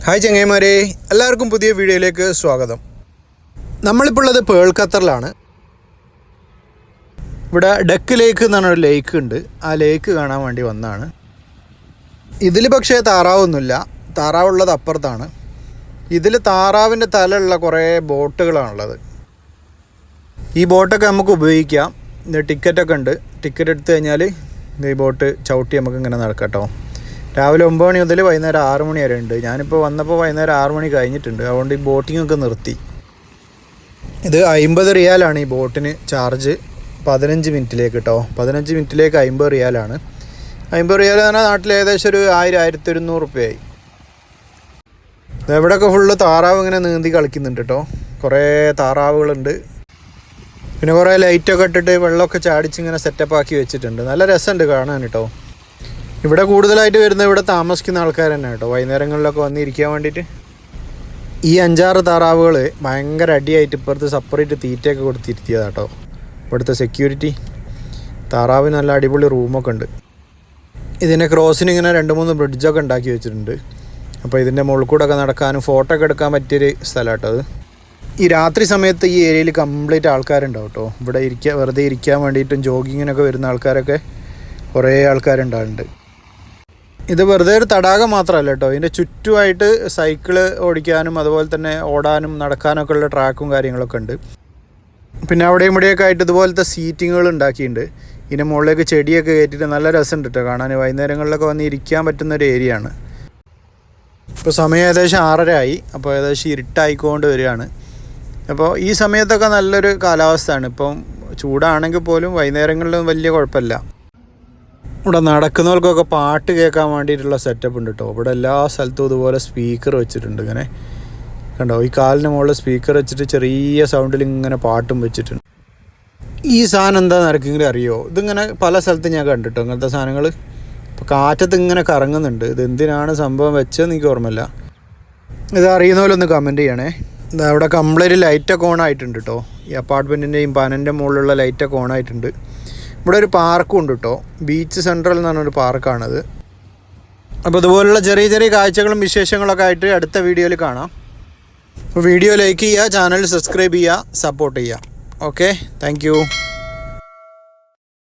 Hi ചങ്ങായിമാരെ, എല്ലാവർക്കും പുതിയ വീഡിയോയിലേക്ക് സ്വാഗതം. നമ്മളിപ്പോൾ ഉള്ളത് പേൾ ഖത്തറിലാണ്. ഇവിടെ ഡക്ക് ലേക്ക് എന്ന് പറഞ്ഞൊരു ലേക്ക് ഉണ്ട്. ആ ലേക്ക് കാണാൻ വേണ്ടി വന്നതാണ്. ഇതിൽ പക്ഷേ താറാവൊന്നുമില്ല, താറാവുള്ളത് അപ്പുറത്താണ്. ഇതിൽ താറാവിൻ്റെ തലയുള്ള കുറേ ബോട്ടുകളാണുള്ളത്. ഈ ബോട്ടൊക്കെ നമുക്ക് ഉപയോഗിക്കാം. ഇത് ടിക്കറ്റൊക്കെ ഉണ്ട്. ടിക്കറ്റ് എടുത്തു കഴിഞ്ഞാൽ ഈ ബോട്ട് ചവിട്ടി നമുക്ക് ഇങ്ങനെ നടക്കാം കേട്ടോ. രാവിലെ 9 മണി മുതൽ വൈകുന്നേരം 6 മണി വരെ ഉണ്ട്. ഞാനിപ്പോൾ വന്നപ്പോൾ വൈകുന്നേരം 6 മണി കഴിഞ്ഞിട്ടുണ്ട്. അതുകൊണ്ട് ഈ ബോട്ടിങ്ങൊക്കെ നിർത്തി. ഇത് 50 റിയാലാണ് ഈ ബോട്ടിന് ചാർജ്. 15 മിനിറ്റിലേക്ക് കേട്ടോ. 15 മിനിറ്റിലേക്ക് 50 റിയാലാണ്. 50 റിയാൽ എന്ന് പറഞ്ഞാൽ നാട്ടിൽ ഏകദേശം ഒരു 1000-1100 റുപ്യയായി. ഇവിടെയൊക്കെ ഫുള്ള് താറാവ് ഇങ്ങനെ നീന്തി കളിക്കുന്നുണ്ട് കേട്ടോ. കുറേ താറാവുകളുണ്ട്. പിന്നെ കുറേ ലൈറ്റൊക്കെ ഇട്ടിട്ട് വെള്ളമൊക്കെ ചാടിച്ചിങ്ങനെ സെറ്റപ്പ് ആക്കി വെച്ചിട്ടുണ്ട്. നല്ല രസമുണ്ട് കാണാൻ കേട്ടോ. ഇവിടെ കൂടുതലായിട്ട് വരുന്ന ഇവിടെ താമസിക്കുന്ന ആൾക്കാർ തന്നെ കേട്ടോ. വൈകുന്നേരങ്ങളിലൊക്കെ വന്നിരിക്കാൻ വേണ്ടിയിട്ട്. ഈ 5-6 താറാവുകൾ ഭയങ്കര അടിയായിട്ട് ഇപ്പുറത്ത് സെപ്പറേറ്റ് തീറ്റയൊക്കെ കൊടുത്തിരുത്തിയതാണ് കേട്ടോ. ഇവിടുത്തെ സെക്യൂരിറ്റി. താറാവിന് നല്ല അടിപൊളി റൂമൊക്കെ ഉണ്ട്. ഇതിൻ്റെ ക്രോസിന് ഇങ്ങനെ 2-3 ബ്രിഡ്ജൊക്കെ ഉണ്ടാക്കി വെച്ചിട്ടുണ്ട്. അപ്പോൾ ഇതിൻ്റെ മുകളിൽ കൂടെ ഒക്കെ നടക്കാനും ഫോട്ടോ ഒക്കെ എടുക്കാൻ പറ്റിയൊരു സ്ഥലം കേട്ടോ അത്. ഈ രാത്രി സമയത്ത് ഈ ഏരിയയിൽ കംപ്ലീറ്റ് ആൾക്കാരുണ്ടാവും കേട്ടോ. ഇവിടെ വെറുതെ ഇരിക്കാൻ വേണ്ടിയിട്ടും ജോഗിങ്ങിനൊക്കെ വരുന്ന ആൾക്കാരൊക്കെ കുറേ ആൾക്കാരുണ്ടാവുന്നുണ്ട്. ഇത് വെറുതെ ഒരു തടാകം മാത്രമല്ല കേട്ടോ. ഇതിൻ്റെ ചുറ്റുമായിട്ട് സൈക്കിള് ഓടിക്കാനും അതുപോലെ തന്നെ ഓടാനും നടക്കാനൊക്കെ ഉള്ള ട്രാക്കും കാര്യങ്ങളൊക്കെ ഉണ്ട്. പിന്നെ അവിടെയും ഇവിടെയൊക്കെ ആയിട്ട് ഇതുപോലത്തെ സീറ്റിങ്ങുകൾ ഉണ്ടാക്കിയിട്ടുണ്ട്. ഇതിൻ്റെ മുകളിലേക്ക് ചെടിയൊക്കെ കയറ്റിയിട്ട് നല്ല രസമുണ്ട് കേട്ടോ കാണാൻ. വൈകുന്നേരങ്ങളിലൊക്കെ വന്ന് ഇരിക്കാൻ പറ്റുന്നൊരു ഏരിയ ആണ്. ഇപ്പോൾ സമയം ഏകദേശം 6:30 ആയി. അപ്പോൾ ഏകദേശം ഇരുട്ടായിക്കൊണ്ട് വരികയാണ്. അപ്പോൾ ഈ സമയത്തൊക്കെ നല്ലൊരു കാലാവസ്ഥയാണ്. ഇപ്പം ചൂടാണെങ്കിൽ പോലും വൈകുന്നേരങ്ങളിലും വലിയ കുഴപ്പമില്ല. ഇവിടെ നടക്കുന്നവർക്കൊക്കെ പാട്ട് കേൾക്കാൻ വേണ്ടിയിട്ടുള്ള സെറ്റപ്പ് ഉണ്ട് കേട്ടോ. ഇവിടെ എല്ലാ സ്ഥലത്തും ഇതുപോലെ സ്പീക്കർ വെച്ചിട്ടുണ്ട്. ഇങ്ങനെ കണ്ടോ, ഈ കാലിന് മുകളിൽ സ്പീക്കർ വെച്ചിട്ട് ചെറിയ സൗണ്ടിൽ ഇങ്ങനെ പാട്ടും വെച്ചിട്ടുണ്ട്. ഈ സാധനം എന്താണെന്ന് ആർക്കെങ്കിലും അറിയുമോ? ഇതിങ്ങനെ പല സ്ഥലത്തും ഞാൻ കണ്ടിട്ടോ ഇങ്ങനത്തെ സാധനങ്ങൾ. ഇപ്പോൾ കാറ്റത്ത് ഇങ്ങനെ കറങ്ങുന്നുണ്ട്. ഇത് എന്തിനാണ് സംഭവം വെച്ചതെന്ന് എനിക്ക് ഓർമ്മയില്ല. ഇത് അറിയുന്നവരൊന്ന് കമൻറ്റ് ചെയ്യണേ. ഇതാ ഇവിടെ കംപ്ലീറ്റ് ലൈറ്റൊക്കെ ഓൺ ആയിട്ടുണ്ട് കേട്ടോ. ഈ അപ്പാർട്ട്മെൻറ്റിൻ്റെയും പനൻ്റെ മുകളിലുള്ള ലൈറ്റൊക്കെ ഓൺ ആയിട്ടുണ്ട്. ഇവിടെ ഒരു പാർക്കും ഉണ്ട് കേട്ടോ. ബീച്ച് സെൻട്രൽ എന്ന് പറഞ്ഞൊരു പാർക്കാണത്. അപ്പോൾ ഇതുപോലുള്ള ചെറിയ ചെറിയ കാഴ്ചകളും വിശേഷങ്ങളൊക്കെ ആയിട്ട് അടുത്ത വീഡിയോയിൽ കാണാം. അപ്പോൾ വീഡിയോ ലൈക്ക് ചെയ്യുക, ചാനൽ സബ്സ്ക്രൈബ് ചെയ്യുക, സപ്പോർട്ട് ചെയ്യുക. Okay, thank